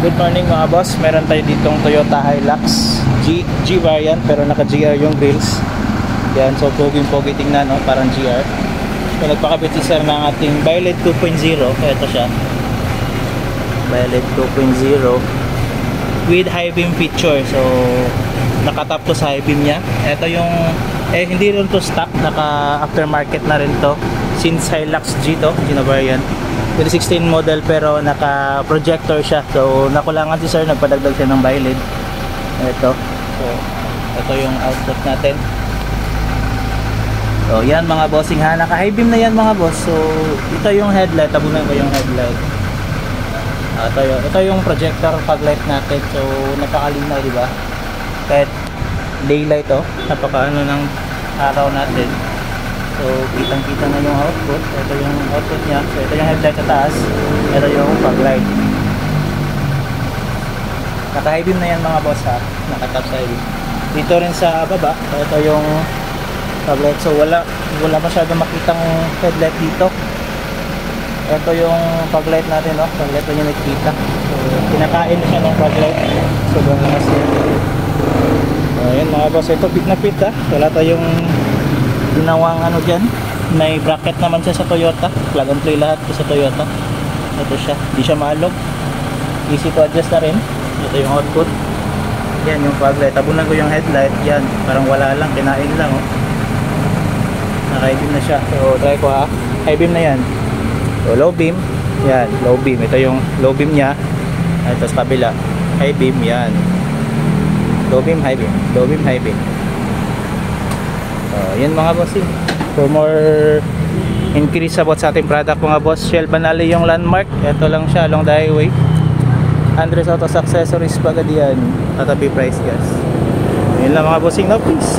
Good morning mga boss, meron tayo ditong Toyota Hilux G variant pero naka GR yung grills. Yan, so poging-pogi tingnan, no? Parang GR. So nagpakabit si sir ng ating Violet 2.0. Ito siya, Violet 2.0 with high beam feature. So nakatap to sa high beam nya. Ito yung hindi rin to stock, naka aftermarket na rin to since Hilux G to, G na variant 2016 model, pero naka projector siya. So nakulangan si sir, nagpadagdag siya ng Violet. Ito, so ito yung output natin. So yan mga bossing ha, naka high beam na yan mga boss. So ito yung headlight, tabunan ko yung headlight. Ito yung projector fog light natin. So napakalinaw, di ba? Kahit daylight, oh, napakaano ng araw natin. So kitang-kita na yung output. Ito yung output niya. So ito yung headlight sa taas. Ito yung fog light. Naka high beam na yan mga boss ha. Naka-top sa high beam. Dito rin sa baba, ito yung fog light. So wala masyadong makitang headlight dito. Ito yung fog light natin, no? Fog light yung nakikita. So kinakain siya ng fog light. So ganun na siya. Ayan mga boss, ito fit na fit ha. Wala tayong ginawang ano dyan. May bracket naman siya sa Toyota. Plug and play lahat sa Toyota. Ito siya, hindi siya maalog. Easy to adjust na rin. Ito yung output. Yan yung fog light. Tabunan ko yung headlight. Yan, parang wala lang, kinain lang, oh. Naka-high beam na siya. So try ko ha. High beam na yan. So low beam. Yan, low beam. Ito yung low beam nya. Ito sa kabila. High beam, yan. Low beam, high beam. Low beam, high beam. So yan mga boss. For more increase about sa ating product mga boss, Shell Banali yung landmark. Ito lang siya along the highway. Andres Autos Accessories Pagadian, Tatabi Price Gas. Yun lang mga bossing, no, please.